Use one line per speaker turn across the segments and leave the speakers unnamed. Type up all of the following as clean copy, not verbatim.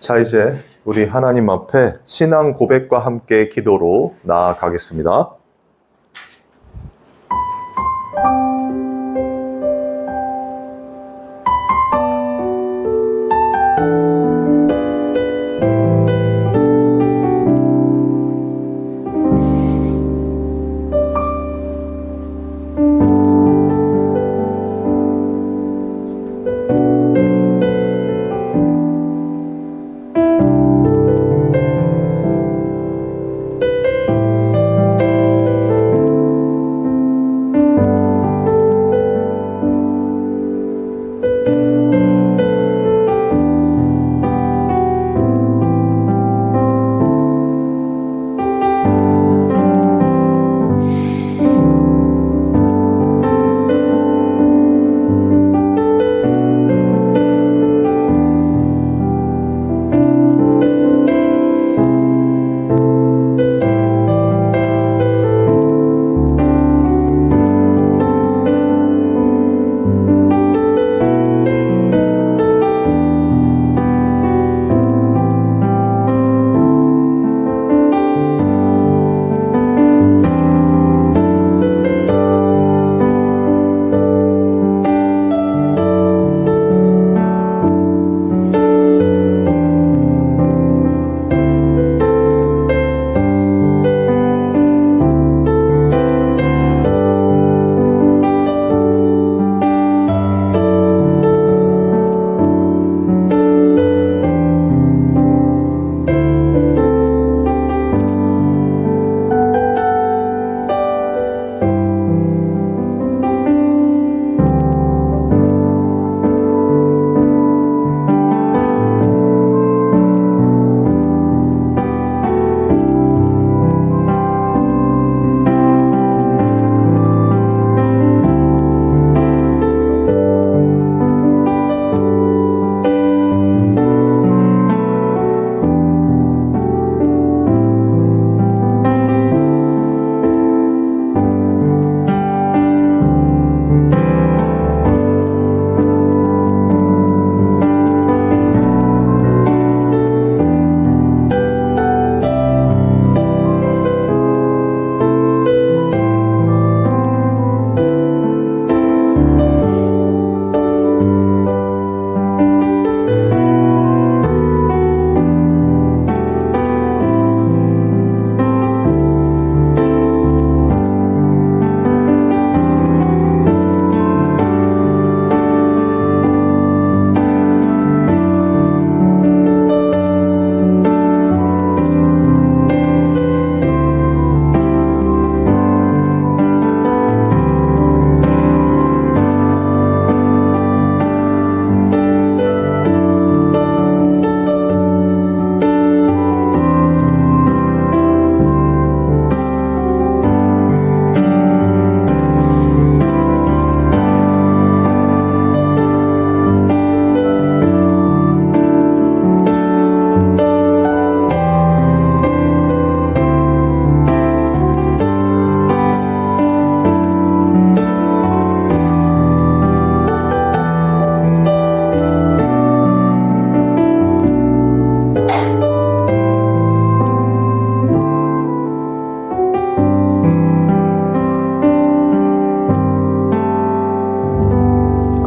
자, 이제 우리 하나님 앞에 신앙 고백과 함께 기도로 나아가겠습니다.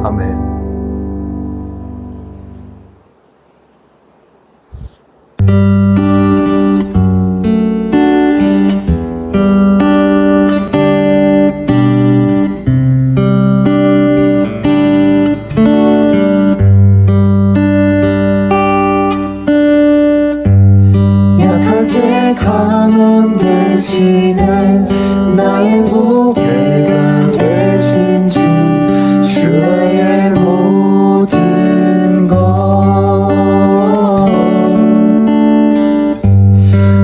아멘.
약하게 강함 대신에 나의 보배가 되신 주 나의 모든 것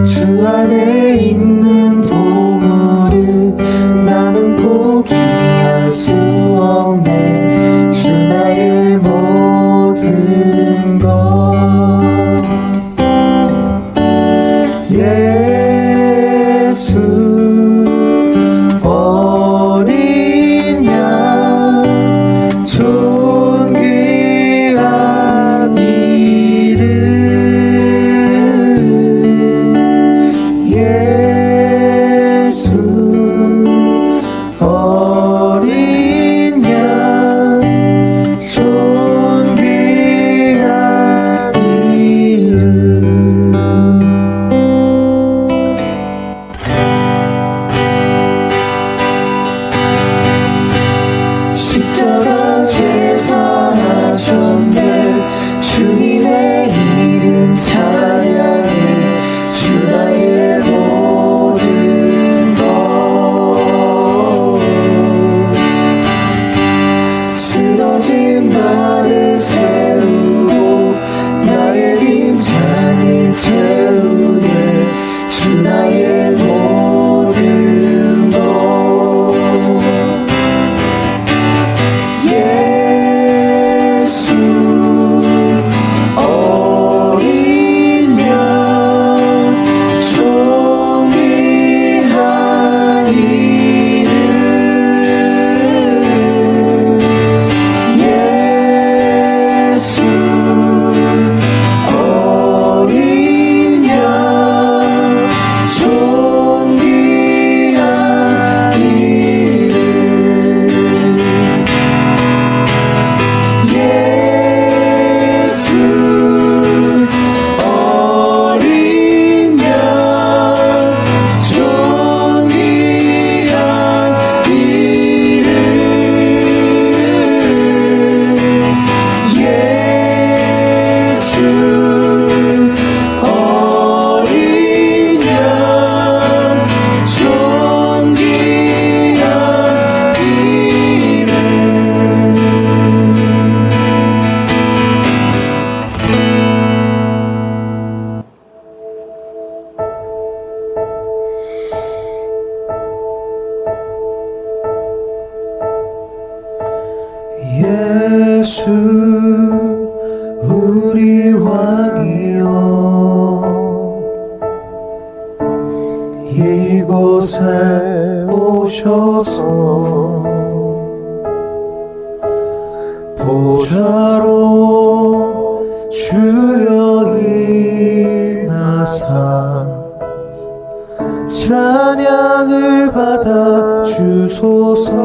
주 안에 있는 보물을 나는 포기할 수 없네 주 나의 모든 것 예수 이곳에 오셔서 보좌로 주여 임하사 찬양을 받아 주소서.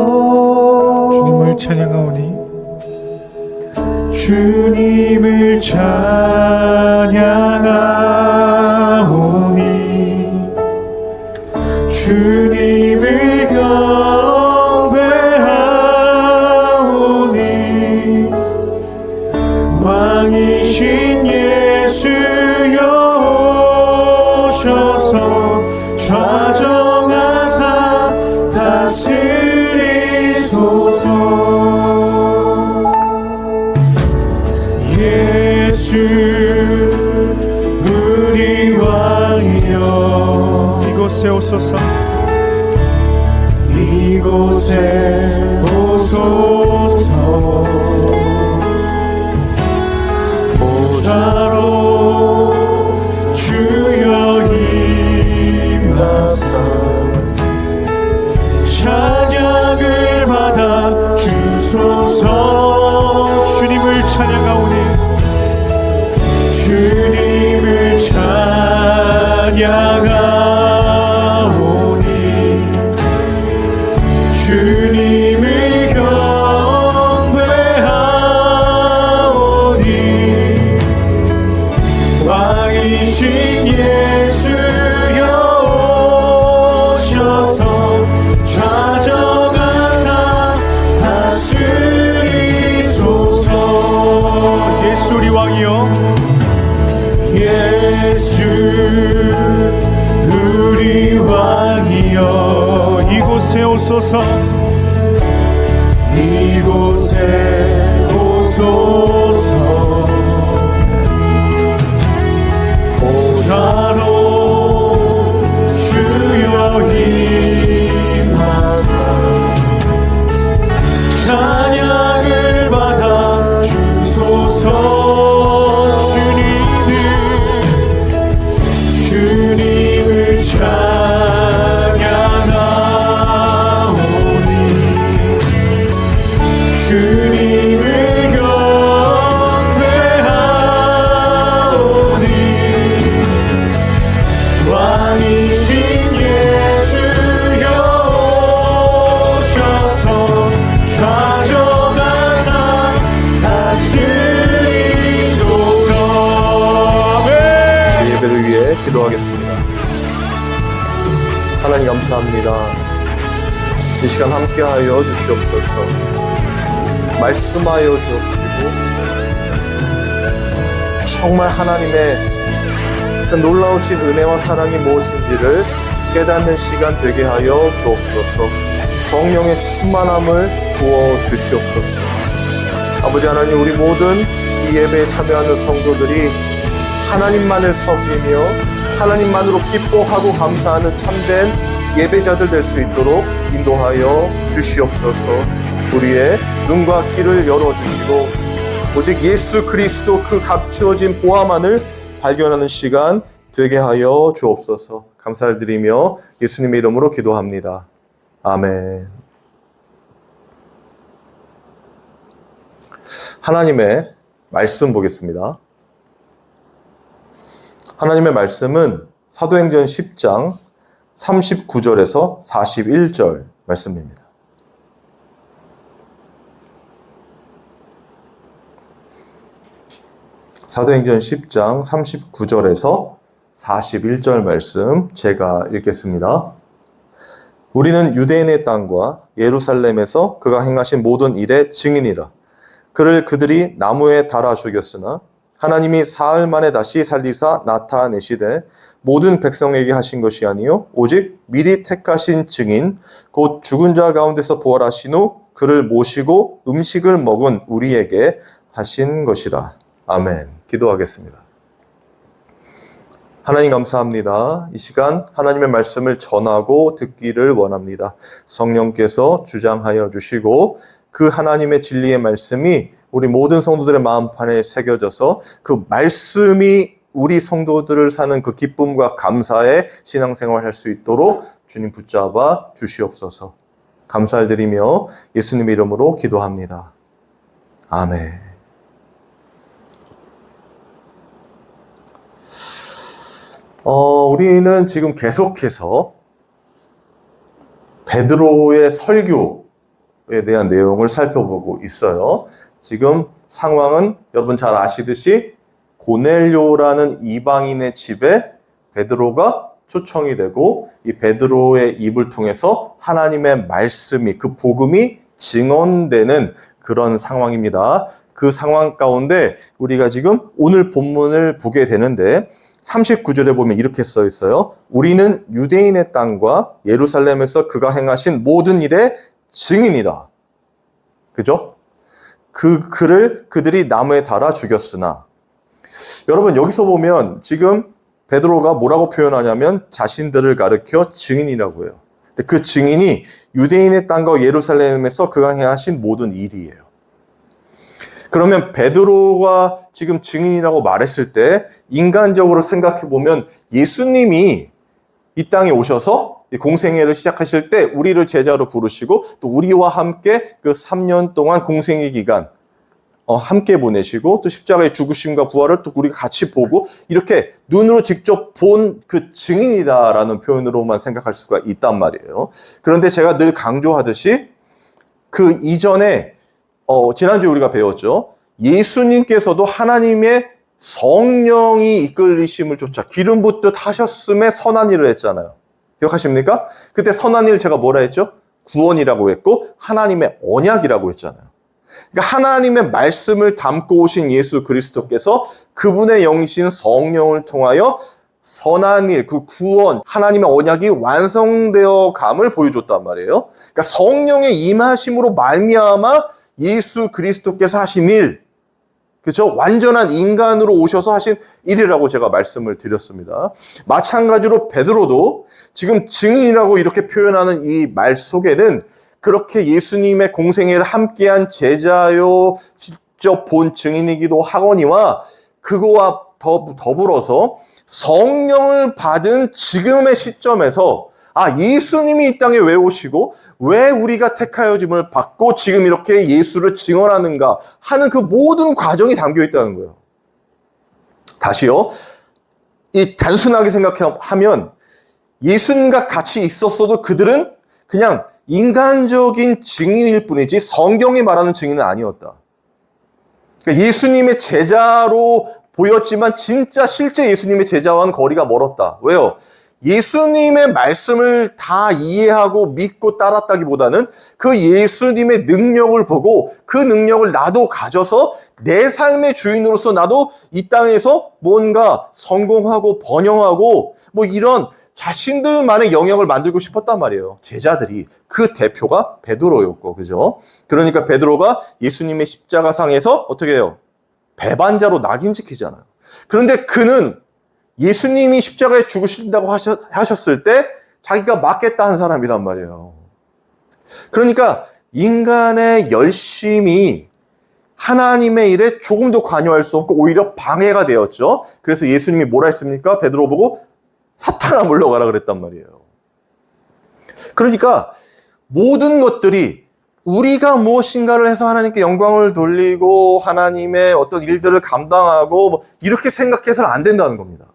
주님을 찬양하오니
주님을 찬양하오니 주님을 경배하오니 왕이신 예수여 오셔서 좌정하사 다스리소서. 예수 우리 왕이여
이곳에 오소서.
이곳에 오소서. 보좌로 주여 임하사 찬양을 받아 주소서.
주님을 찬양하오니
주님을 찬양하오니 주님을 경배하오니 왕이신 예수여 오셔서 좌정하사 다스리소서.
예수 우리 왕이여
예수 우리 왕이여
이곳에 오소서.
이곳에 오소서. 보좌로 주여 임하사 찬양을 받아 주소서. 주님을 찬양하오니 주님을 경배하오니 왕이신 예수여 오셔서 좌정하사 다스리소서.
이 예배를 위해 기도하겠습니다. 하나님 감사합니다. 이 시간 함께하여 주시옵소서. 말씀하여 주옵시고 정말 하나님의 그 놀라우신 은혜와 사랑이 무엇인지를 깨닫는 시간 되게 하여 주옵소서. 성령의 충만함을 부어 주시옵소서. 아버지 하나님, 우리 모든 이 예배에 참여하는 성도들이 하나님만을 섬기며 하나님만으로 기뻐하고 감사하는 참된 예배자들 될 수 있도록 인도하여 주시옵소서. 우리의 눈과 귀를 열어주시고 오직 예수 그리스도 그 값지어진 보화만을 발견하는 시간 되게 하여 주옵소서. 감사를 드리며 예수님의 이름으로 기도합니다. 아멘. 하나님의 말씀 보겠습니다. 하나님의 말씀은 사도행전 10장 39절에서 41절 말씀입니다. 사도행전 10장 39절에서 41절 말씀 제가 읽겠습니다. 우리는 유대인의 땅과 예루살렘에서 그가 행하신 모든 일의 증인이라. 그를 그들이 나무에 달아 죽였으나 하나님이 사흘 만에 다시 살리사 나타내시되 모든 백성에게 하신 것이 아니요 오직 미리 택하신 증인 곧 죽은 자 가운데서 부활하신 후 그를 모시고 음식을 먹은 우리에게 하신 것이라. 아멘. 기도하겠습니다. 하나님 감사합니다. 이 시간 하나님의 말씀을 전하고 듣기를 원합니다. 성령께서 주장하여 주시고 그 하나님의 진리의 말씀이 우리 모든 성도들의 마음판에 새겨져서 그 말씀이 우리 성도들을 사는 그 기쁨과 감사의 신앙생활을 할 수 있도록 주님 붙잡아 주시옵소서. 감사를 드리며 예수님의 이름으로 기도합니다. 아멘. 우리는 지금 계속해서 베드로의 설교에 대한 내용을 살펴보고 있어요. 지금 상황은 여러분 잘 아시듯이 고넬료라는 이방인의 집에 베드로가 초청이 되고 이 베드로의 입을 통해서 하나님의 말씀이, 그 복음이 증언되는 그런 상황입니다. 그 상황 가운데 우리가 지금 오늘 본문을 보게 되는데 39절에 보면 이렇게 써 있어요. 우리는 유대인의 땅과 예루살렘에서 그가 행하신 모든 일의 증인이라. 그죠? 그를 그들이 나무에 달아 죽였으나. 여러분 여기서 보면 지금 베드로가 뭐라고 표현하냐면 자신들을 가리켜 증인이라고 해요. 근데 그 증인이 유대인의 땅과 예루살렘에서 그가 행하신 모든 일이에요. 그러면 베드로가 지금 증인이라고 말했을 때 인간적으로 생각해 보면 예수님이 이 땅에 오셔서 공생애를 시작하실 때 우리를 제자로 부르시고 또 우리와 함께 그 3년 동안 공생애 기간 함께 보내시고 또 십자가의 죽으심과 부활을 또 우리가 같이 보고 이렇게 눈으로 직접 본 그 증인이다라는 표현으로만 생각할 수가 있단 말이에요. 그런데 제가 늘 강조하듯이 그 이전에 지난주에 우리가 배웠죠. 예수님께서도 하나님의 성령이 이끌리심을 쫓아 기름 붓듯 하셨음에 선한 일을 했잖아요. 기억하십니까? 그때 선한 일 제가 뭐라 했죠? 구원이라고 했고 하나님의 언약이라고 했잖아요. 그러니까 하나님의 말씀을 담고 오신 예수 그리스도께서 그분의 영이신 성령을 통하여 선한 일, 그 구원, 하나님의 언약이 완성되어 감을 보여줬단 말이에요. 그러니까 성령의 임하심으로 말미암아 예수 그리스도께서 하신 일, 그렇죠? 완전한 인간으로 오셔서 하신 일이라고 제가 말씀을 드렸습니다. 마찬가지로 베드로도 지금 증인이라고 이렇게 표현하는 이 말 속에는 그렇게 예수님의 공생애를 함께한 제자요, 직접 본 증인이기도 하거니와 그거와 더불어서 성령을 받은 지금의 시점에서 예수님이 이 땅에 왜 오시고 왜 우리가 택하여짐을 받고 지금 이렇게 예수를 증언하는가 하는 그 모든 과정이 담겨 있다는 거예요. 다시요. 이 단순하게 생각하면 예수님과 같이 있었어도 그들은 그냥 인간적인 증인일 뿐이지 성경이 말하는 증인은 아니었다. 그러니까 예수님의 제자로 보였지만 진짜 실제 예수님의 제자와는 거리가 멀었다. 왜요? 예수님의 말씀을 다 이해하고 믿고 따랐다기보다는 그 예수님의 능력을 보고 그 능력을 나도 가져서 내 삶의 주인으로서 나도 이 땅에서 뭔가 성공하고 번영하고 뭐 이런 자신들만의 영역을 만들고 싶었단 말이에요. 제자들이. 그 대표가 베드로였고, 그죠? 그러니까 베드로가 예수님의 십자가상에서 어떻게 해요? 배반자로 낙인 찍히잖아요. 그런데 그는 예수님이 십자가에 죽으신다고 하셨을 때 자기가 맞겠다 한 사람이란 말이에요. 그러니까 인간의 열심이 하나님의 일에 조금도 관여할 수 없고 오히려 방해가 되었죠. 그래서 예수님이 뭐라 했습니까? 베드로 보고 사탄아 물러가라 그랬단 말이에요. 그러니까 모든 것들이 우리가 무엇인가를 해서 하나님께 영광을 돌리고 하나님의 어떤 일들을 감당하고 이렇게 생각해서는 안 된다는 겁니다.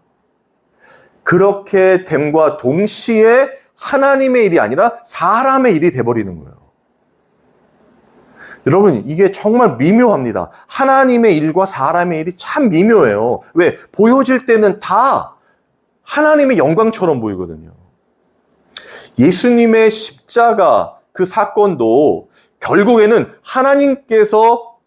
그렇게 됨과 동시에 하나님의 일이 아니라 사람의 일이 돼버리는 거예요. 여러분 이게 정말 미묘합니다. 하나님의 일과 사람의 일이 참 미묘해요. 왜? 보여질 때는 다 하나님의 영광처럼 보이거든요. 예수님의 십자가 그 사건도 결국에는 하나님께서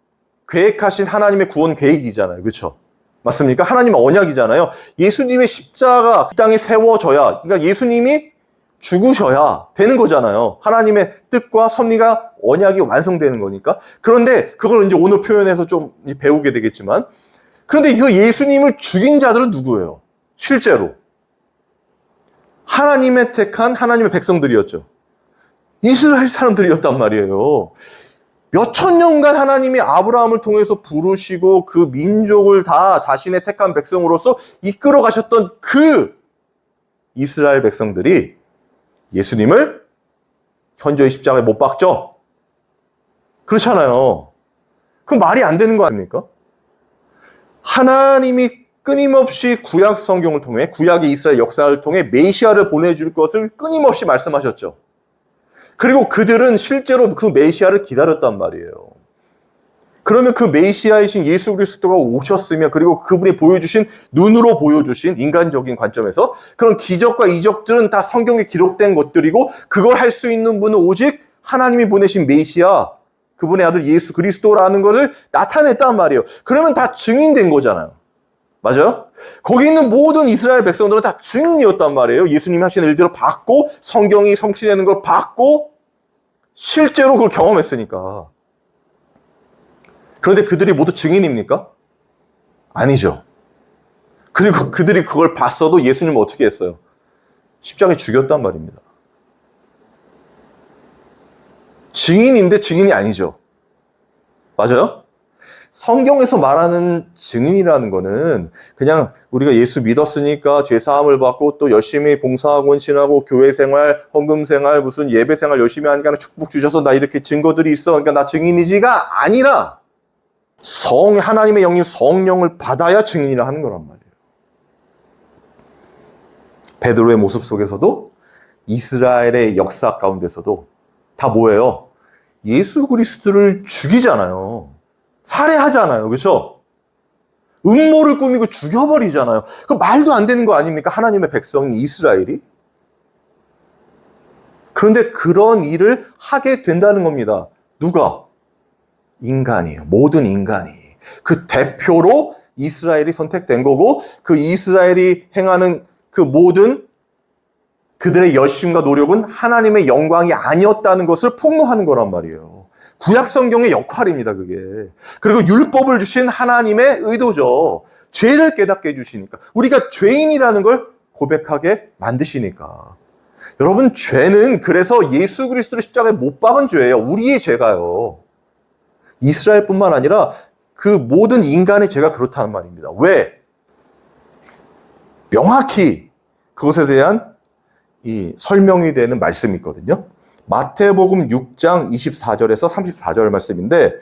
계획하신 하나님의 구원 계획이잖아요. 그렇죠? 맞습니까? 하나님의 언약이잖아요. 예수님의 십자가 이 땅에 세워져야, 그러니까 예수님이 죽으셔야 되는 거잖아요. 하나님의 뜻과 섭리가 언약이 완성되는 거니까. 그런데 그걸 이제 오늘 표현해서 좀 배우게 되겠지만, 그런데 그 예수님을 죽인 자들은 누구예요? 실제로 하나님의 택한 하나님의 백성들이었죠. 이스라엘 사람들이었단 말이에요. 몇천 년간 하나님이 아브라함을 통해서 부르시고 그 민족을 다 자신의 택한 백성으로서 이끌어 가셨던 그 이스라엘 백성들이 예수님을 현저히 십자가에 못 박죠? 그렇잖아요. 그럼 말이 안 되는 거 아닙니까? 하나님이 끊임없이 구약 성경을 통해, 구약의 이스라엘 역사를 통해 메시아를 보내줄 것을 끊임없이 말씀하셨죠. 그리고 그들은 실제로 그 메시아를 기다렸단 말이에요. 그러면 그 메시아이신 예수 그리스도가 오셨으면, 그리고 그분이 보여주신, 눈으로 보여주신 인간적인 관점에서 그런 기적과 이적들은 다 성경에 기록된 것들이고, 그걸 할 수 있는 분은 오직 하나님이 보내신 메시아, 그분의 아들 예수 그리스도라는 것을 나타냈단 말이에요. 그러면 다 증인된 거잖아요. 맞아요? 거기 있는 모든 이스라엘 백성들은 다 증인이었단 말이에요. 예수님이 하신 일들을 봤고, 성경이 성취되는 걸 봤고, 실제로 그걸 경험했으니까. 그런데 그들이 모두 증인입니까? 아니죠. 그리고 그들이 그걸 봤어도 예수님은 어떻게 했어요? 십자가에 죽였단 말입니다. 증인인데 증인이 아니죠. 맞아요? 성경에서 말하는 증인이라는 거는 그냥 우리가 예수 믿었으니까 죄사함을 받고 또 열심히 봉사하고 헌신하고 교회 생활, 헌금 생활, 무슨 예배 생활 열심히 하니까 축복 주셔서 나 이렇게 증거들이 있어. 그러니까 나 증인이지가 아니라 하나님의 영인 성령을 받아야 증인이라 하는 거란 말이에요. 베드로의 모습 속에서도 이스라엘의 역사 가운데서도 다 뭐예요? 예수 그리스도를 죽이잖아요. 살해하잖아요. 그렇죠? 음모를 꾸미고 죽여버리잖아요. 그 말도 안 되는 거 아닙니까? 하나님의 백성인 이스라엘이. 그런데 그런 일을 하게 된다는 겁니다. 누가? 인간이에요. 모든 인간이. 그 대표로 이스라엘이 선택된 거고, 그 이스라엘이 행하는 그 모든 그들의 열심과 노력은 하나님의 영광이 아니었다는 것을 폭로하는 거란 말이에요. 구약 성경의 역할입니다, 그게. 그리고 율법을 주신 하나님의 의도죠. 죄를 깨닫게 해주시니까. 우리가 죄인이라는 걸 고백하게 만드시니까. 여러분, 죄는 그래서 예수 그리스도를 십자가에 못 박은 죄예요. 우리의 죄가요. 이스라엘뿐만 아니라 그 모든 인간의 죄가 그렇다는 말입니다. 왜? 명확히 그것에 대한 이 설명이 되는 말씀이 있거든요. 마태복음 6장 24절에서 34절 말씀인데,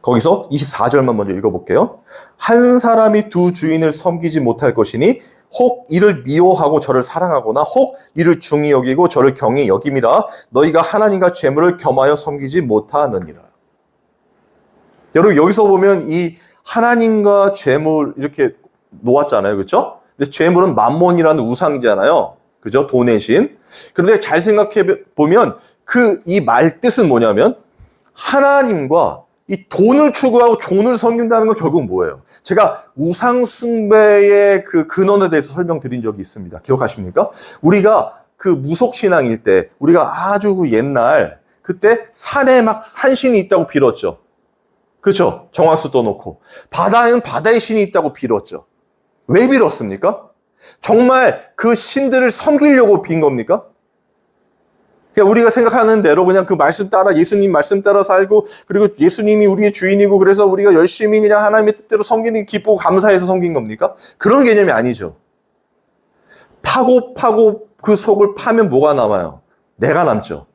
거기서 24절만 먼저 읽어볼게요. 한 사람이 두 주인을 섬기지 못할 것이니 혹 이를 미워하고 저를 사랑하거나 혹 이를 중히 여기고 저를 경히 여김이라. 너희가 하나님과 재물을 겸하여 섬기지 못하느니라. 여러분, 여기서 보면 이 하나님과 재물 이렇게 놓았잖아요. 그렇죠? 근데 재물은 만몬이라는 우상이잖아요. 그죠? 돈의 신. 그런데 잘 생각해 보면 이 말 뜻은 뭐냐면 하나님과 이 돈을 추구하고 돈을 섬긴다는 건 결국 뭐예요? 제가 우상숭배의 그 근원에 대해서 설명드린 적이 있습니다. 기억하십니까? 우리가 그 무속신앙일 때, 우리가 아주 옛날, 그때 산에 막 산신이 있다고 빌었죠. 그렇죠? 정화수 떠놓고. 바다에는 바다의 신이 있다고 빌었죠. 왜 빌었습니까? 정말 그 신들을 섬기려고 빈 겁니까? 그냥 우리가 생각하는 대로 그냥 그 말씀 따라, 예수님 말씀 따라 살고, 그리고 예수님이 우리의 주인이고, 그래서 우리가 열심히 그냥 하나님의 뜻대로 섬기는 게 기쁘고 감사해서 섬긴 겁니까? 그런 개념이 아니죠. 파고 그 속을 파면 뭐가 남아요? 내가 남죠.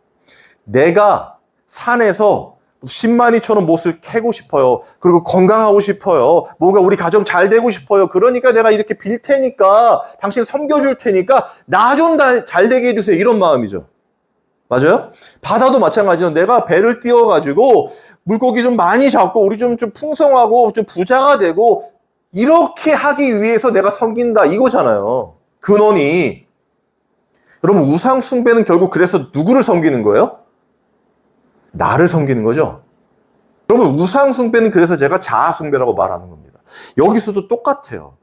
내가 산에서 10만이처럼 못을 캐고 싶어요. 그리고 건강하고 싶어요. 뭔가 우리 가정 잘 되고 싶어요. 그러니까 내가 이렇게 빌 테니까, 당신 섬겨줄 테니까 나 좀 잘 되게 해주세요. 이런 마음이죠. 맞아요? 바다도 마찬가지죠. 내가 배를 띄워가지고 물고기 좀 많이 잡고 우리 좀 풍성하고 좀 부자가 되고 이렇게 하기 위해서 내가 섬긴다 이거잖아요. 근원이. 여러분, 우상 숭배는 결국 그래서 누구를 섬기는 거예요? 나를 섬기는 거죠. 여러분, 우상 숭배는 그래서 제가 자아 숭배라고 말하는 겁니다. 여기서도 똑같아요.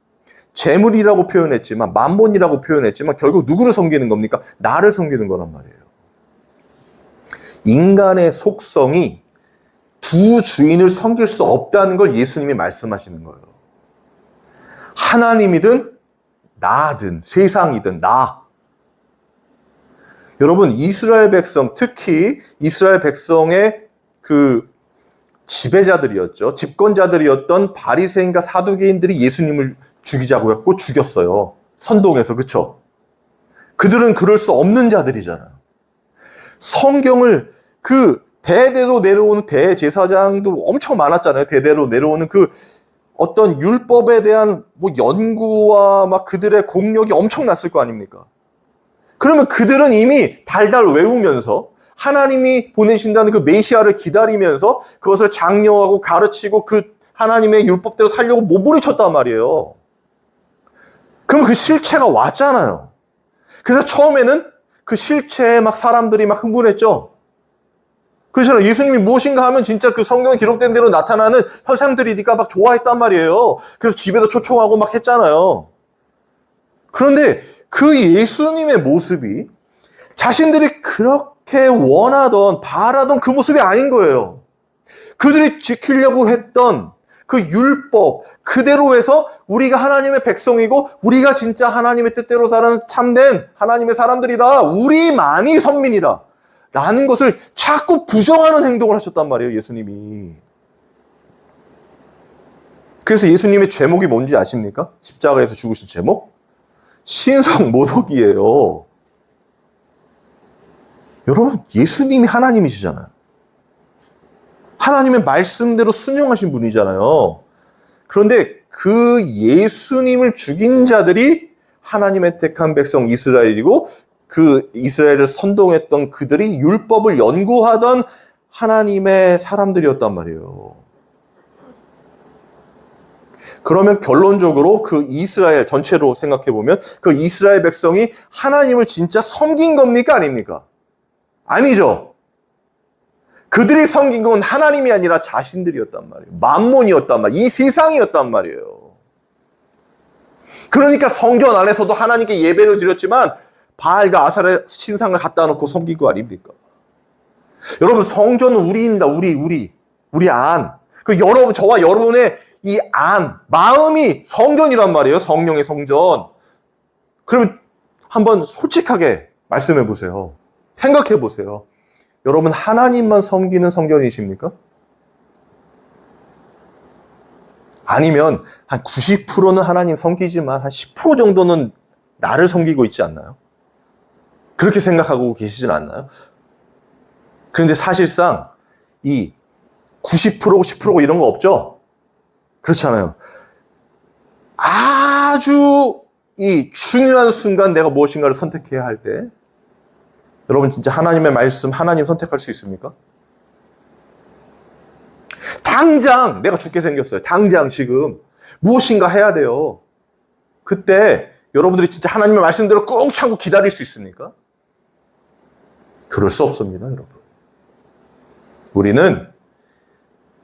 재물이라고 표현했지만, 만몬이라고 표현했지만 결국 누구를 섬기는 겁니까? 나를 섬기는 거란 말이에요. 인간의 속성이 두 주인을 섬길 수 없다는 걸 예수님이 말씀하시는 거예요. 하나님이든 나든 세상이든 나. 여러분, 이스라엘 백성, 특히 이스라엘 백성의 그 지배자들이었죠. 집권자들이었던 바리새인과 사두개인들이 예수님을 죽이자고 했고 죽였어요. 선동해서. 그쵸? 그들은 그럴 수 없는 자들이잖아요. 성경을 그 대대로 내려오는 대제사장도 엄청 많았잖아요. 대대로 내려오는 그 어떤 율법에 대한 뭐 연구와 막 그들의 공력이 엄청났을 거 아닙니까? 그러면 그들은 이미 달달 외우면서 하나님이 보내신다는 그 메시아를 기다리면서 그것을 장려하고 가르치고 그 하나님의 율법대로 살려고 몸부림쳤단 말이에요. 그럼 그 실체가 왔잖아요. 그래서 처음에는 그 실체에 막 사람들이 막 흥분했죠. 그렇잖아요. 예수님이 무엇인가 하면 진짜 그 성경에 기록된 대로 나타나는 현상들이니까 막 좋아했단 말이에요. 그래서 집에도 초청하고 막 했잖아요. 그런데 그 예수님의 모습이 자신들이 그렇게 원하던, 바라던 그 모습이 아닌 거예요. 그들이 지키려고 했던 그 율법 그대로 해서 우리가 하나님의 백성이고 우리가 진짜 하나님의 뜻대로 사는 참된 하나님의 사람들이다. 우리만이 선민이다. 라는 것을 자꾸 부정하는 행동을 하셨단 말이에요, 예수님이. 그래서 예수님의 제목이 뭔지 아십니까? 십자가에서 죽으신 제목? 신성모독이에요. 여러분, 예수님이 하나님이시잖아요. 하나님의 말씀대로 순종하신 분이잖아요. 그런데 그 예수님을 죽인 자들이 하나님의 택한 백성 이스라엘이고 그 이스라엘을 선동했던 그들이 율법을 연구하던 하나님의 사람들이었단 말이에요. 그러면 결론적으로 그 이스라엘 전체로 생각해보면 그 이스라엘 백성이 하나님을 진짜 섬긴 겁니까? 아닙니까? 아니죠. 그들이 섬긴 건 하나님이 아니라 자신들이었단 말이에요. 만몬이었단 말이에요. 이 세상이었단 말이에요. 그러니까 성전 안에서도 하나님께 예배를 드렸지만 바알과 아사의 신상을 갖다 놓고 섬긴 거 아닙니까? 여러분, 성전은 우리입니다. 우리 안. 그 여러분, 저와 여러분의 이 안, 마음이 성전이란 말이에요. 성령의 성전. 그러면 한번 솔직하게 말씀해 보세요. 생각해 보세요. 여러분, 하나님만 섬기는 성전이십니까? 아니면 한 90%는 하나님 섬기지만 한 10% 정도는 나를 섬기고 있지 않나요? 그렇게 생각하고 계시진 않나요? 그런데 사실상 이 90%고 10%고 이런 거 없죠? 그렇잖아요. 아주 이 중요한 순간 내가 무엇인가를 선택해야 할 때 여러분 진짜 하나님의 말씀, 하나님 선택할 수 있습니까? 당장 내가 죽게 생겼어요. 당장 지금 무엇인가 해야 돼요. 그때 여러분들이 진짜 하나님의 말씀대로 꾹 참고 기다릴 수 있습니까? 그럴 수 없습니다, 여러분. 우리는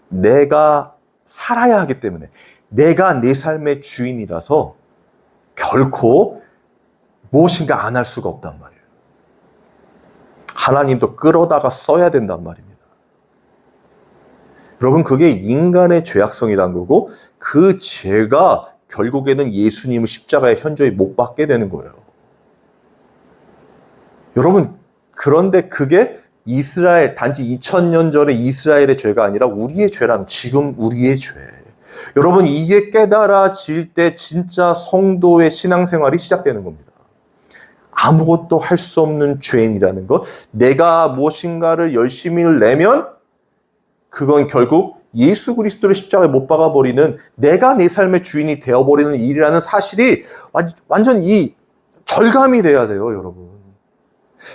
내가 살아야 하기 때문에 내가 내 삶의 주인이라서 결코 무엇인가 안 할 수가 없단 말이에요. 하나님도 끌어다가 써야 된단 말입니다. 여러분, 그게 인간의 죄악성이란 거고 그 죄가 결국에는 예수님을 십자가에 현저히 못 박게 되는 거예요. 여러분, 그런데 그게 이스라엘, 단지 2000년 전에 이스라엘의 죄가 아니라 우리의 죄란 지금 우리의 죄. 여러분, 이게 깨달아질 때 진짜 성도의 신앙생활이 시작되는 겁니다. 아무것도 할 수 없는 죄인이라는 것, 내가 무엇인가를 열심히 내면 그건 결국 예수 그리스도를 십자가에 못 박아버리는 내가 내 삶의 주인이 되어버리는 일이라는 사실이 완전 이 절감이 돼야 돼요, 여러분.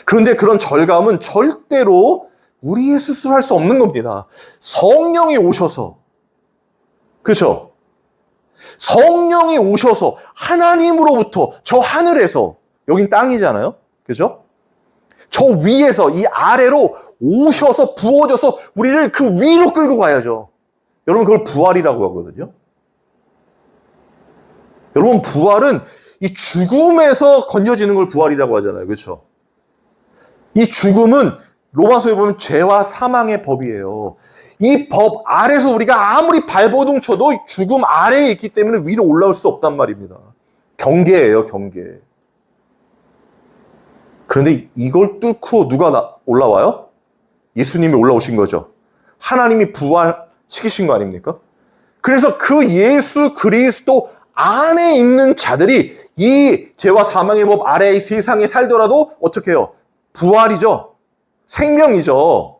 그런데 그런 절감은 절대로 우리의 스스로 할 수 없는 겁니다. 성령이 오셔서, 그렇죠? 성령이 오셔서 하나님으로부터 저 하늘에서, 여긴 땅이잖아요, 그렇죠? 저 위에서 이 아래로 오셔서 부어져서 우리를 그 위로 끌고 가야죠. 여러분, 그걸 부활이라고 하거든요. 여러분, 부활은 이 죽음에서 건져지는 걸 부활이라고 하잖아요, 그렇죠? 이 죽음은 로마서에 보면 죄와 사망의 법이에요. 이 법 아래서 우리가 아무리 발버둥 쳐도 죽음 아래에 있기 때문에 위로 올라올 수 없단 말입니다. 경계예요, 경계. 그런데 이걸 뚫고 누가 올라와요? 예수님이 올라오신 거죠. 하나님이 부활시키신 거 아닙니까? 그래서 그 예수 그리스도 안에 있는 자들이 이 죄와 사망의 법 아래의 세상에 살더라도 어떻게 해요? 부활이죠. 생명이죠.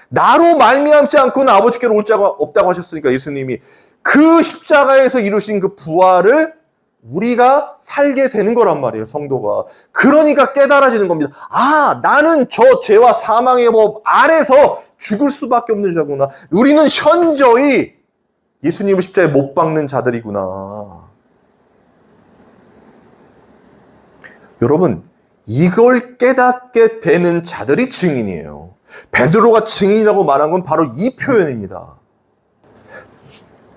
나로 말미암지 않고는 아버지께로 올 자가 없다고 하셨으니까 예수님이 그 십자가에서 이루신 그 부활을 우리가 살게 되는 거란 말이에요, 성도가. 그러니까 깨달아지는 겁니다. 아, 나는 저 죄와 사망의 법 아래서 죽을 수밖에 없는 자구나. 우리는 현저히 예수님을 십자가에 못 박는 자들이구나. 여러분, 이걸 깨닫게 되는 자들이 증인이에요. 베드로가 증인이라고 말한 건 바로 이 표현입니다.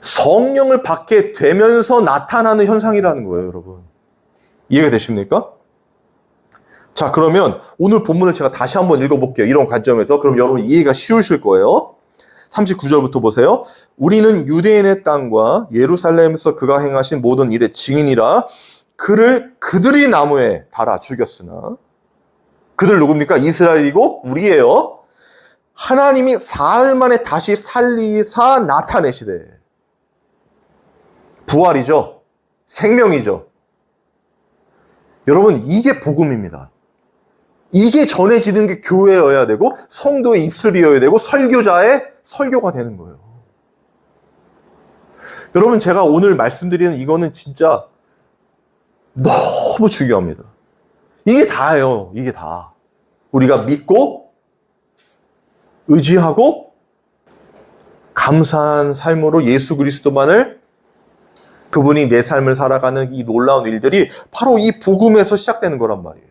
성령을 받게 되면서 나타나는 현상이라는 거예요, 여러분. 이해가 되십니까? 자, 그러면 오늘 본문을 제가 다시 한번 읽어볼게요. 이런 관점에서. 그럼 여러분 이해가 쉬우실 거예요. 39절부터 보세요. 우리는 유대인의 땅과 예루살렘에서 그가 행하신 모든 일의 증인이라 그를 그들이 나무에 달아 죽였으나 그들 누굽니까? 이스라엘이고 우리예요. 하나님이 사흘 만에 다시 살리사 나타내시되 부활이죠. 생명이죠. 여러분, 이게 복음입니다. 이게 전해지는 게 교회여야 되고 성도의 입술이어야 되고 설교자의 설교가 되는 거예요. 여러분, 제가 오늘 말씀드리는 이거는 진짜 너무 중요합니다. 이게 다예요. 이게 다. 우리가 믿고 의지하고 감사한 삶으로 예수 그리스도만을 그분이 내 삶을 살아가는 이 놀라운 일들이 바로 이 복음에서 시작되는 거란 말이에요.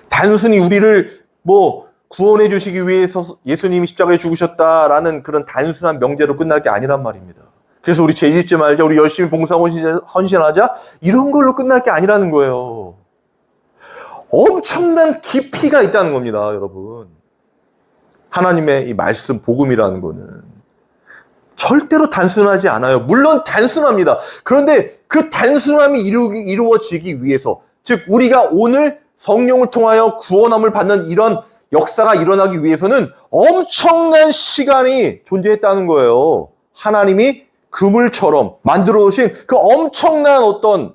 단순히 우리를 구원해 주시기 위해서 예수님이 십자가에 죽으셨다라는 그런 단순한 명제로 끝날 게 아니란 말입니다. 그래서 우리 죄 짓지 말자, 우리 열심히 봉사 헌신하자, 이런 걸로 끝날 게 아니라는 거예요. 엄청난 깊이가 있다는 겁니다, 여러분. 하나님의 이 말씀, 복음이라는 거는 절대로 단순하지 않아요. 물론 단순합니다. 그런데 그 단순함이 이루어지기 위해서, 즉 우리가 오늘 성령을 통하여 구원함을 받는 이런 역사가 일어나기 위해서는 엄청난 시간이 존재했다는 거예요. 하나님이 그물처럼 만들어 놓으신 그 엄청난 어떤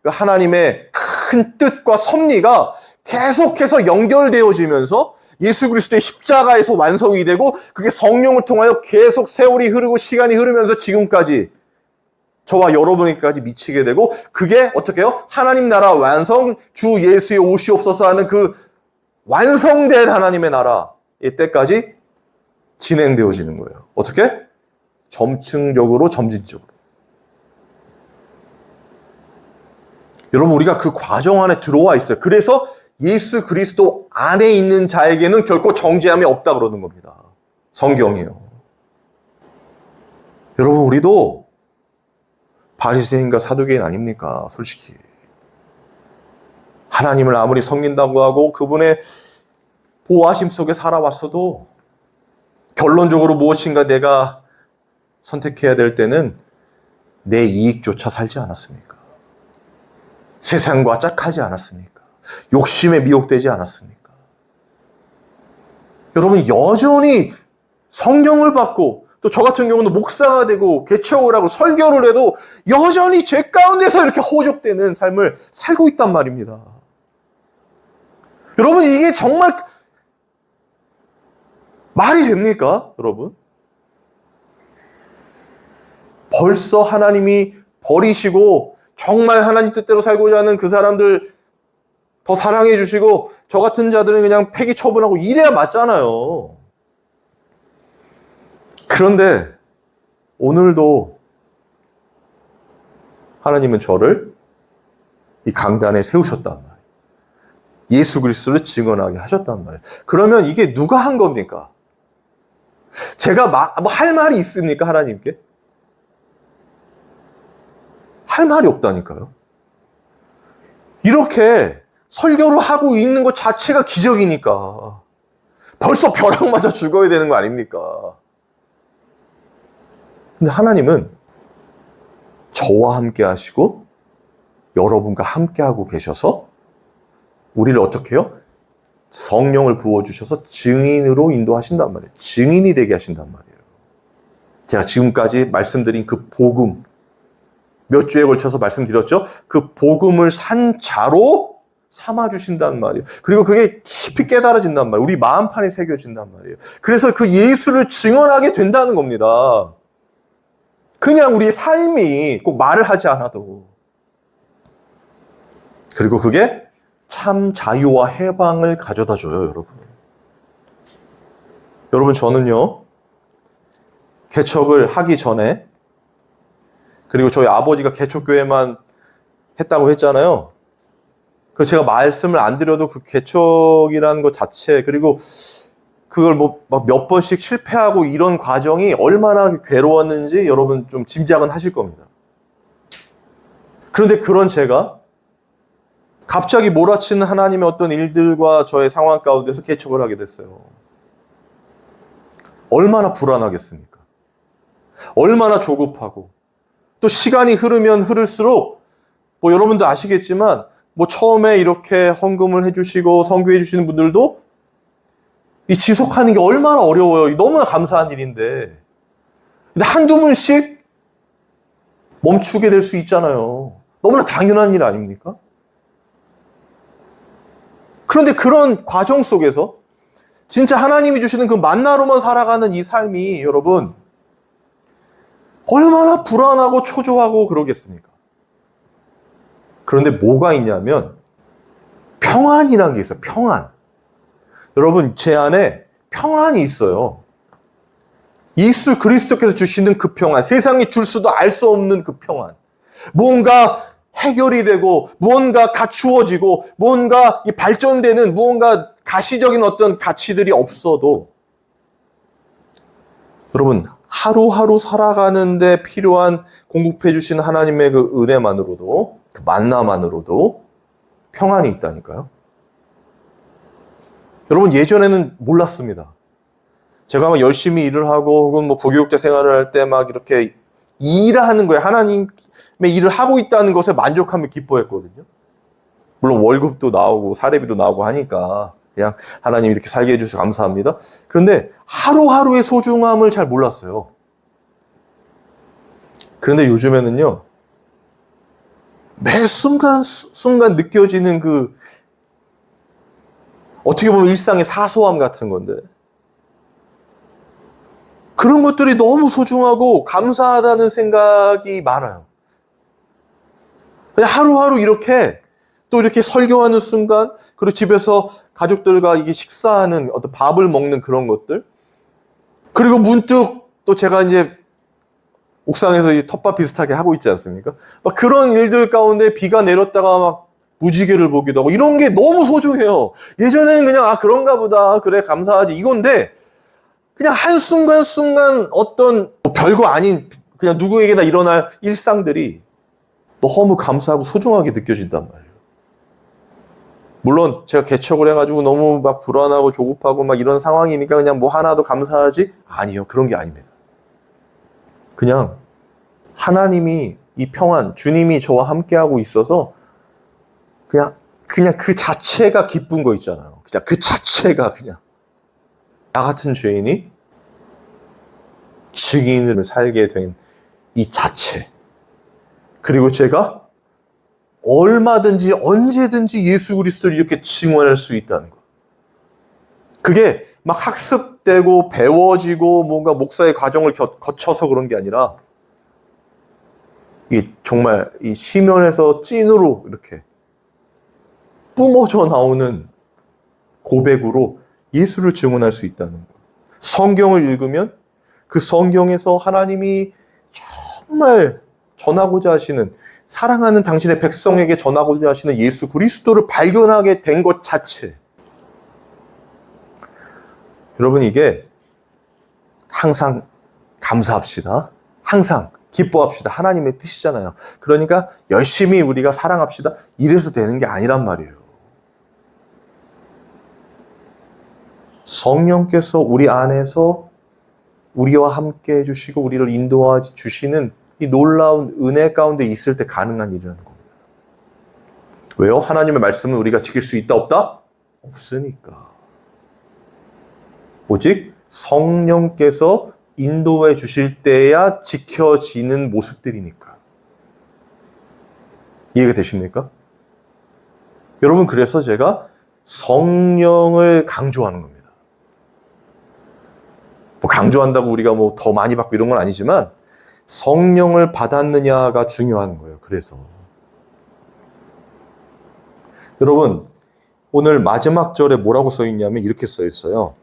그 하나님의 큰 뜻과 섭리가 계속해서 연결되어지면서 예수 그리스도의 십자가에서 완성이 되고 그게 성령을 통하여 계속 세월이 흐르고 시간이 흐르면서 지금까지 저와 여러분에게까지 미치게 되고 그게 어떻게 해요? 하나님 나라 완성, 주 예수의 오시옵소서 하는 그 완성된 하나님의 나라의 때까지 진행되어지는 거예요. 어떻게? 점층적으로, 점진적으로. 여러분, 우리가 그 과정 안에 들어와 있어요. 그래서 예수 그리스도 안에 있는 자에게는 결코 정죄함이 없다 그러는 겁니다. 성경이에요. 여러분, 우리도 바리새인과 사두개인 아닙니까? 솔직히. 하나님을 아무리 섬긴다고 하고 그분의 보호하심 속에 살아왔어도 결론적으로 무엇인가 내가 선택해야 될 때는 내 이익조차 살지 않았습니까? 세상과 짝하지 않았습니까? 욕심에 미혹되지 않았습니까? 여러분, 여전히 성경을 받고 또 저 같은 경우는 목사가 되고 개척을 하고 설교를 해도 여전히 죄 가운데서 이렇게 호적되는 삶을 살고 있단 말입니다. 여러분, 이게 정말 말이 됩니까? 여러분? 벌써 하나님이 버리시고 정말 하나님 뜻대로 살고자 하는 그 사람들 더 사랑해 주시고 저 같은 자들은 그냥 폐기 처분하고 이래야 맞잖아요. 그런데 오늘도 하나님은 저를 이 강단에 세우셨단 말이에요. 예수 그리스도를 증언하게 하셨단 말이에요. 그러면 이게 누가 한 겁니까? 제가 할 말이 있습니까? 하나님께? 할 말이 없다니까요. 이렇게 설교를 하고 있는 것 자체가 기적이니까. 벌써 벼락 맞아 죽어야 되는 거 아닙니까? 근데 하나님은 저와 함께 하시고 여러분과 함께 하고 계셔서 우리를 어떻게 해요? 성령을 부어주셔서 증인으로 인도하신단 말이에요. 증인이 되게 하신단 말이에요. 제가 지금까지 말씀드린 그 복음, 몇 주에 걸쳐서 말씀드렸죠? 그 복음을 산자로 삼아주신단 말이에요. 그리고 그게 깊이 깨달아진단 말이에요. 우리 마음판에 새겨진단 말이에요. 그래서 그 예수를 증언하게 된다는 겁니다. 그냥 우리의 삶이 꼭 말을 하지 않아도. 그리고 그게 참 자유와 해방을 가져다 줘요, 여러분. 여러분, 저는요, 개척을 하기 전에, 그리고 저희 아버지가 개척교회만 했다고 했잖아요. 그 제가 말씀을 안 드려도 그 개척이라는 것 자체, 그리고 그걸 뭐 몇 번씩 실패하고 이런 과정이 얼마나 괴로웠는지 여러분 좀 짐작은 하실 겁니다. 그런데 그런 제가 갑자기 몰아치는 하나님의 어떤 일들과 저의 상황 가운데서 개척을 하게 됐어요. 얼마나 불안하겠습니까? 얼마나 조급하고, 또 시간이 흐르면 흐를수록 뭐 여러분도 아시겠지만 뭐 처음에 이렇게 헌금을 해주시고 선교해 주시는 분들도 이 지속하는 게 얼마나 어려워요. 너무나 감사한 일인데. 근데 한두 분씩 멈추게 될 수 있잖아요. 너무나 당연한 일 아닙니까? 그런데 그런 과정 속에서 진짜 하나님이 주시는 그 만나로만 살아가는 이 삶이 여러분 얼마나 불안하고 초조하고 그러겠습니까? 그런데 뭐가 있냐면 평안이라는 게 있어요. 평안. 여러분, 제 안에 평안이 있어요. 예수 그리스도께서 주시는 그 평안, 세상이 줄 수도 알 수 없는 그 평안. 무언가 해결이 되고, 무언가 갖추어지고, 무언가 발전되는, 무언가 가시적인 어떤 가치들이 없어도, 여러분, 하루하루 살아가는데 필요한 공급해 주신 하나님의 그 은혜만으로도, 그 만나만으로도 평안이 있다니까요. 여러분, 예전에는 몰랐습니다. 제가 막 열심히 일을 하고 혹은 뭐 부교육자 생활을 할 때 막 이렇게 일하는 거예요. 하나님의 일을 하고 있다는 것에 만족하며 기뻐했거든요. 물론 월급도 나오고 사례비도 나오고 하니까 그냥 하나님 이렇게 살게 해주셔서 감사합니다. 그런데 하루하루의 소중함을 잘 몰랐어요. 그런데 요즘에는요, 매 순간 느껴지는 그 어떻게 보면 일상의 사소함 같은 건데 그런 것들이 너무 소중하고 감사하다는 생각이 많아요. 하루하루 이렇게 또 이렇게 설교하는 순간, 그리고 집에서 가족들과 이게 식사하는 어떤 밥을 먹는 그런 것들, 그리고 문득 또 제가 이제 옥상에서 이 텃밭 비슷하게 하고 있지 않습니까? 막 그런 일들 가운데 비가 내렸다가 막 무지개를 보기도 하고 이런 게 너무 소중해요. 예전에는 그냥 그런가 보다, 그래 감사하지 이건데 그냥 한순간순간 어떤 별거 아닌 그냥 누구에게나 일어날 일상들이 너무 감사하고 소중하게 느껴진단 말이에요. 물론 제가 개척을 해가지고 너무 막 불안하고 조급하고 막 이런 상황이니까 그냥 뭐 하나도 감사하지? 아니요, 그런 게 아닙니다. 그냥 하나님이 이 평안, 주님이 저와 함께하고 있어서 그냥 그 자체가 기쁜 거 있잖아요. 그냥 그 자체가 그냥 나 같은 죄인이 증인으로 살게 된 이 자체. 그리고 제가 얼마든지 언제든지 예수 그리스도를 이렇게 증언할 수 있다는 거. 그게 막 학습되고 배워지고 뭔가 목사의 과정을 거쳐서 그런 게 아니라 이게 정말 이 시면에서 찐으로 이렇게 뿜어져 나오는 고백으로 예수를 증언할 수 있다는 거. 성경을 읽으면 그 성경에서 하나님이 정말 전하고자 하시는, 사랑하는 당신의 백성에게 전하고자 하시는 예수 그리스도를 발견하게 된 것 자체. 여러분, 이게 항상 감사합시다. 항상 기뻐합시다. 하나님의 뜻이잖아요. 그러니까 열심히 우리가 사랑합시다. 이래서 되는 게 아니란 말이에요. 성령께서 우리 안에서 우리와 함께 해주시고 우리를 인도해 주시는 이 놀라운 은혜 가운데 있을 때 가능한 일이라는 겁니다. 왜요? 하나님의 말씀은 우리가 지킬 수 있다 없다? 없으니까. 오직 성령께서 인도해 주실 때야 지켜지는 모습들이니까. 이해가 되십니까? 여러분, 그래서 제가 성령을 강조하는 겁니다. 뭐 강조한다고 우리가 뭐 더 많이 받고 이런 건 아니지만 성령을 받았느냐가 중요한 거예요. 그래서 여러분, 오늘 마지막 절에 뭐라고 써 있냐면 이렇게 써 있어요.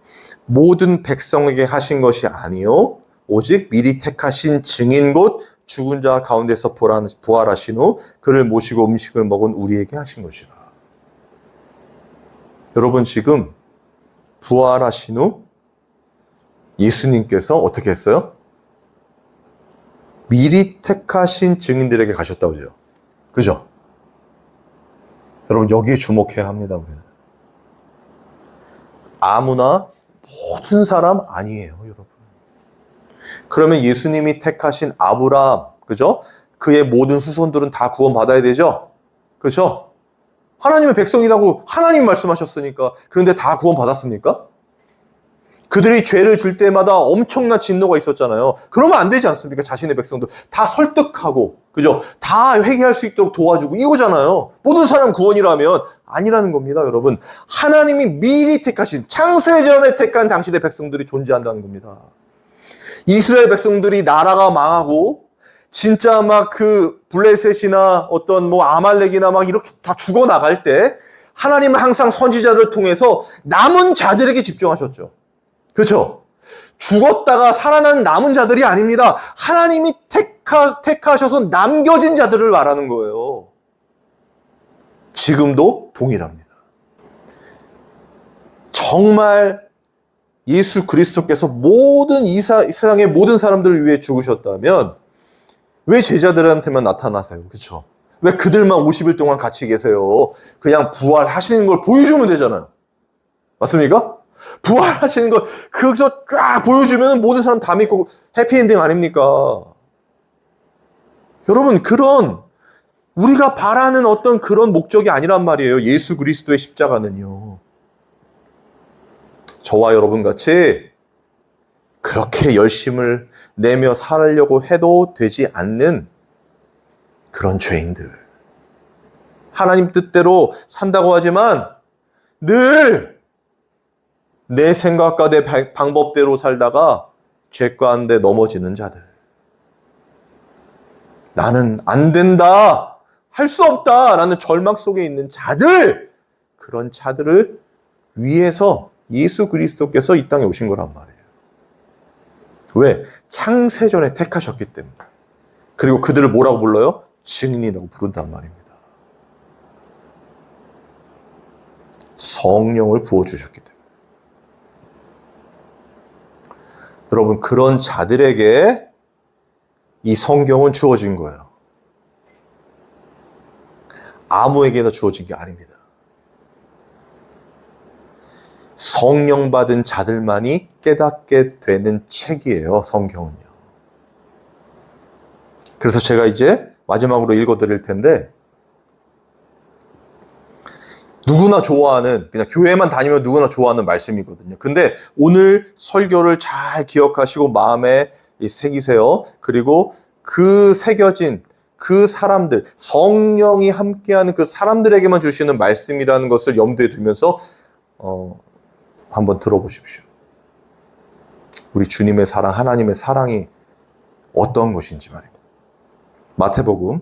모든 백성에게 하신 것이 아니요 오직 미리 택하신 증인 곧 죽은 자 가운데서 부활하신 후 그를 모시고 음식을 먹은 우리에게 하신 것이라. 여러분, 지금 부활하신 후 예수님께서 어떻게 했어요? 미리 택하신 증인들에게 가셨다고 그러죠. 그죠? 여러분, 여기에 주목해야 합니다. 우리는 아무나 모든 사람 아니에요, 여러분. 그러면 예수님이 택하신 아브라함, 그죠? 그의 모든 후손들은 다 구원받아야 되죠? 그죠? 하나님의 백성이라고 하나님 말씀하셨으니까. 그런데 다 구원받았습니까? 그들이 죄를 줄 때마다 엄청난 진노가 있었잖아요. 그러면 안 되지 않습니까? 자신의 백성들 다 설득하고, 그죠? 다 회개할 수 있도록 도와주고 이거잖아요. 모든 사람 구원이라면 아니라는 겁니다, 여러분. 하나님이 미리 택하신, 창세전에 택한 당신의 백성들이 존재한다는 겁니다. 이스라엘 백성들이 나라가 망하고 진짜 막 그 블레셋이나 어떤 뭐 아말렉이나 막 이렇게 다 죽어나갈 때 하나님은 항상 선지자들을 통해서 남은 자들에게 집중하셨죠. 그렇죠? 죽었다가 살아난 남은 자들이 아닙니다. 하나님이 택하셔서 남겨진 자들을 말하는 거예요. 지금도 동일합니다. 정말 예수 그리스도께서 모든 이 세상의 모든 사람들을 위해 죽으셨다면 왜 제자들한테만 나타나세요? 그렇죠? 왜 그들만 50일 동안 같이 계세요? 그냥 부활하시는 걸 보여주면 되잖아요. 맞습니까? 부활하시는 거 거기서 쫙 보여주면 모든 사람 다 믿고 해피엔딩 아닙니까? 여러분, 그런 우리가 바라는 어떤 그런 목적이 아니란 말이에요. 예수 그리스도의 십자가는요. 저와 여러분 같이 그렇게 열심을 내며 살려고 해도 되지 않는 그런 죄인들. 하나님 뜻대로 산다고 하지만 늘 내 생각과 내 방법대로 살다가 죄 가운데 넘어지는 자들. 나는 안 된다, 할 수 없다 라는 절망 속에 있는 자들, 그런 자들을 위해서 예수 그리스도께서 이 땅에 오신 거란 말이에요. 왜? 창세전에 택하셨기 때문에. 그리고 그들을 뭐라고 불러요? 증인이라고 부른단 말입니다. 성령을 부어주셨기 때문에. 여러분, 그런 자들에게 이 성경은 주어진 거예요. 아무에게나 주어진 게 아닙니다. 성령 받은 자들만이 깨닫게 되는 책이에요, 성경은요. 그래서 제가 이제 마지막으로 읽어드릴 텐데, 누구나 좋아하는, 그냥 교회만 다니면 누구나 좋아하는 말씀이거든요. 근데 오늘 설교를 잘 기억하시고 마음에 새기세요. 그리고 그 새겨진 그 사람들, 성령이 함께하는 그 사람들에게만 주시는 말씀이라는 것을 염두에 두면서 한번 들어보십시오. 우리 주님의 사랑, 하나님의 사랑이 어떤 것인지 말입니다. 마태복음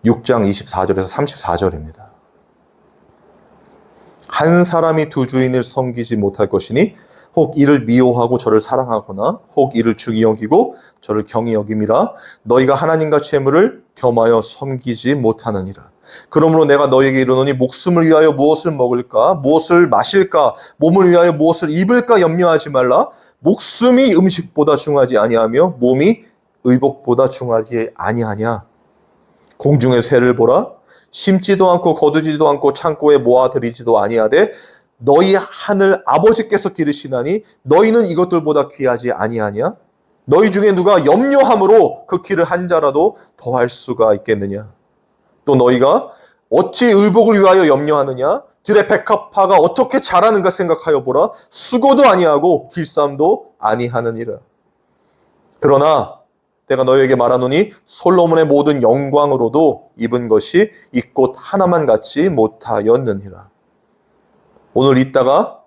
6장 24절에서 34절입니다. 한 사람이 두 주인을 섬기지 못할 것이니 혹 이를 미워하고 저를 사랑하거나 혹 이를 중히 여기고 저를 경히 여김이라. 너희가 하나님과 재물을 겸하여 섬기지 못하느니라. 그러므로 내가 너희에게 이르노니 목숨을 위하여 무엇을 먹을까, 무엇을 마실까, 몸을 위하여 무엇을 입을까 염려하지 말라. 목숨이 음식보다 중하지 아니하며 몸이 의복보다 중하지 아니하냐. 공중의 새를 보라. 심지도 않고 거두지도 않고 창고에 모아들이지도 아니하되 너희 하늘 아버지께서 기르시나니 너희는 이것들보다 귀하지 아니하냐? 너희 중에 누가 염려함으로 그 키를 한 자라도 더할 수가 있겠느냐? 또 너희가 어찌 의복을 위하여 염려하느냐? 드레페카파가 어떻게 잘하는가 생각하여 보라. 수고도 아니하고 길쌈도 아니하느니라. 그러나 내가 너희에게 말하노니 솔로몬의 모든 영광으로도 입은 것이 이 꽃 하나만 같지 못하였느니라. 오늘 있다가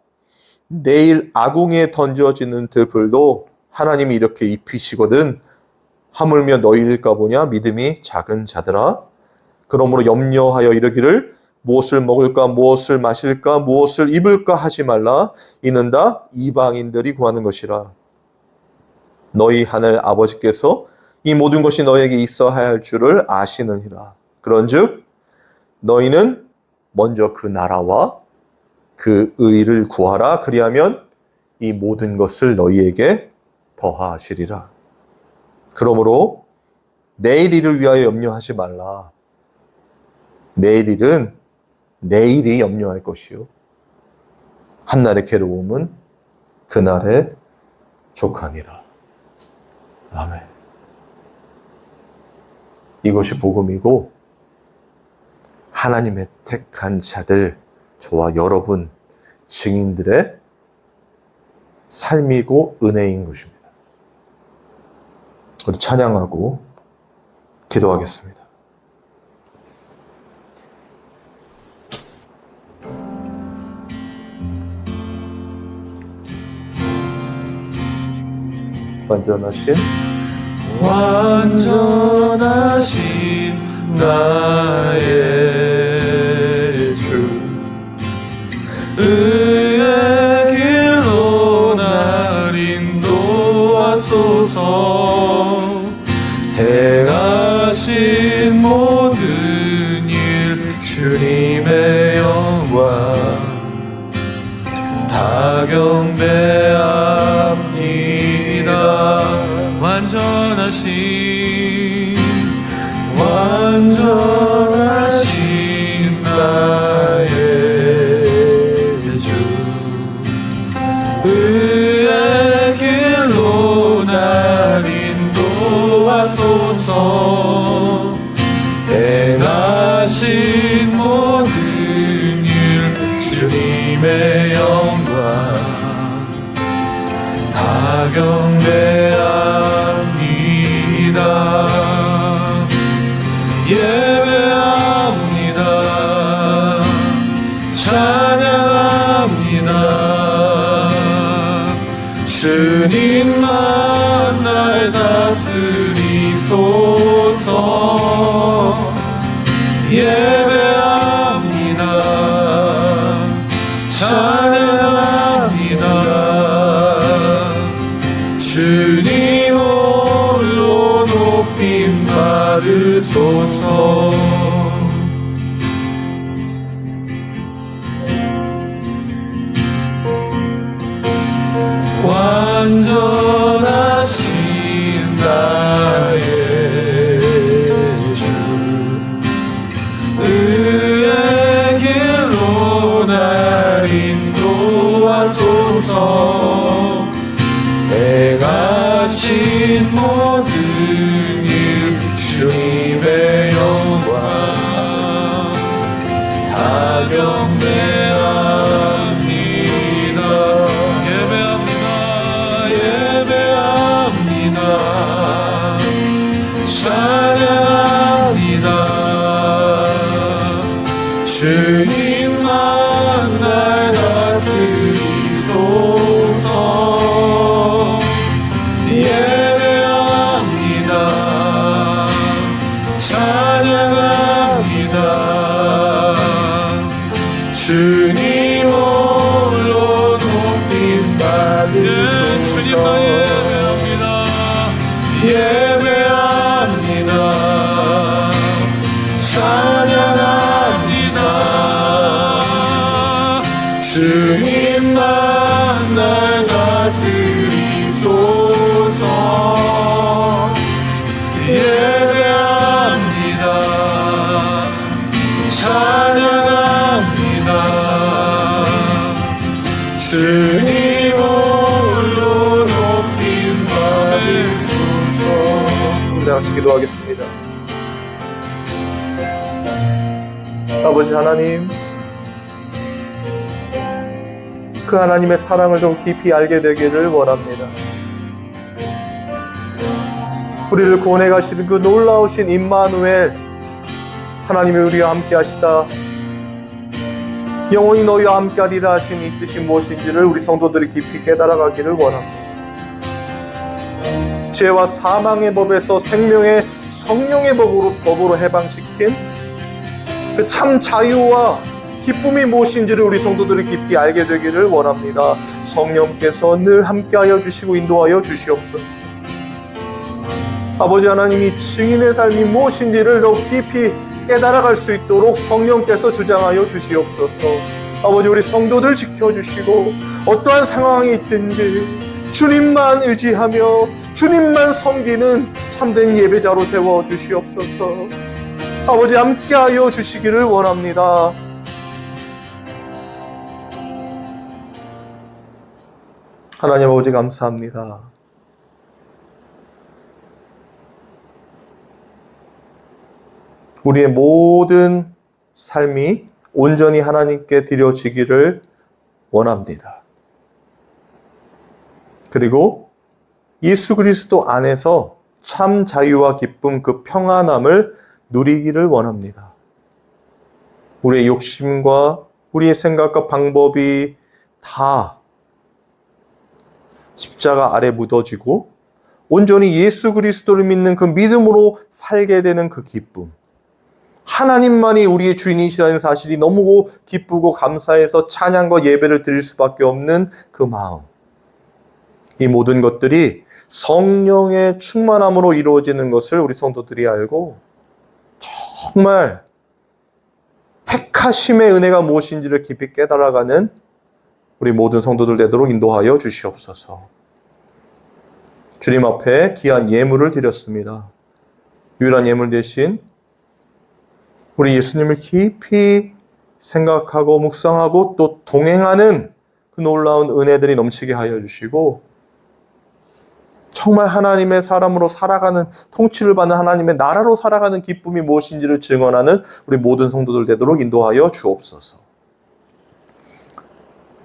내일 아궁이에 던져지는 들풀도 하나님이 이렇게 입히시거든 하물며 너희일까 보냐 믿음이 작은 자들아. 그러므로 염려하여 이르기를 무엇을 먹을까 무엇을 마실까 무엇을 입을까 하지 말라. 이는 다 이방인들이 구하는 것이라. 너희 하늘 아버지께서 이 모든 것이 너에게 있어야 할 줄을 아시느니라. 그런즉 너희는 먼저 그 나라와 그 의를 구하라. 그리하면 이 모든 것을 너희에게 더하시리라. 그러므로 내일 일을 위하여 염려하지 말라. 내일 일은 내일이 염려할 것이요 한날의 괴로움은 그날의 족하니라. 아멘. 이것이 복음이고 하나님의 택한 자들, 저와 여러분 증인들의 삶이고 은혜인 것입니다. 우리 찬양하고 기도하겠습니다. 완전하신 나의 주 의의 길로 날 인도하소서. 행하신 모든 일 주님의 영광 다 경배합니다. 완전하신 나의 주 의의 길로 날 인도하소서. 행하신 모든 일 주님의 영광 다 경배합니다. 예배합니다. 찬양합니다. 주님만 날 다스리소서. 예배합니다. 찬양합니다. 주님 홀로 높임 받으소서. 완전하신 나의 주 의의 길로 날 인도하소서. 행하신 모든 일 주님의 영광 다 경배합니다. 예배합니다. 찬양합니다. 주님만 날 다스리소서. 예배합니다. 찬양합니다. 주님 홀로 높임 받으소서. 주님만 예배합니다. 찬양합니다. 주님만 날 다스리소서. 예배합니다. 찬양합니다. 주님 홀로 높임 받으소서. 우리 다 같이 기도하겠습니다. 아버지 하나님, 그 하나님의 사랑을 더 깊이 알게 되기를 원합니다. 우리를 구원해 가시는 그 놀라우신 임마누엘, 하나님이 우리와 함께 하시다, 영원히 너희와 함께 하리라 하신 이 뜻이 무엇인지를 우리 성도들이 깊이 깨달아가기를 원합니다. 죄와 사망의 법에서 생명의 성령의 법으로 해방시킨 그 참 자유와 기쁨이 무엇인지를 우리 성도들이 깊이 알게 되기를 원합니다. 성령께서 늘 함께하여 주시고 인도하여 주시옵소서. 아버지 하나님이 증인의 삶이 무엇인지를 더욱 깊이 깨달아갈 수 있도록 성령께서 주장하여 주시옵소서. 아버지, 우리 성도들 지켜주시고 어떠한 상황이 있든지 주님만 의지하며 주님만 섬기는 참된 예배자로 세워주시옵소서. 아버지, 함께하여 주시기를 원합니다. 하나님 아버지, 감사합니다. 우리의 모든 삶이 온전히 하나님께 드려지기를 원합니다. 그리고 예수 그리스도 안에서 참 자유와 기쁨, 그 평안함을 누리기를 원합니다. 우리의 욕심과 우리의 생각과 방법이 다 십자가 아래 묻어지고 온전히 예수 그리스도를 믿는 그 믿음으로 살게 되는 그 기쁨, 하나님만이 우리의 주인이시라는 사실이 너무 기쁘고 감사해서 찬양과 예배를 드릴 수밖에 없는 그 마음, 이 모든 것들이 성령의 충만함으로 이루어지는 것을 우리 성도들이 알고 정말 택하심의 은혜가 무엇인지를 깊이 깨달아가는 우리 모든 성도들 되도록 인도하여 주시옵소서. 주님 앞에 귀한 예물을 드렸습니다. 유일한 예물 대신 우리 예수님을 깊이 생각하고 묵상하고 또 동행하는 그 놀라운 은혜들이 넘치게 하여 주시고 정말 하나님의 사람으로 살아가는, 통치를 받는 하나님의 나라로 살아가는 기쁨이 무엇인지를 증언하는 우리 모든 성도들 되도록 인도하여 주옵소서.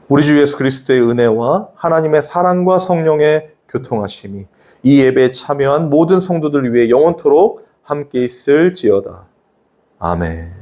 우리 주 예수 그리스도의 은혜와 하나님의 사랑과 성령의 교통하심이 이 예배에 참여한 모든 성도들 위해 영원토록 함께 있을지어다. 아멘.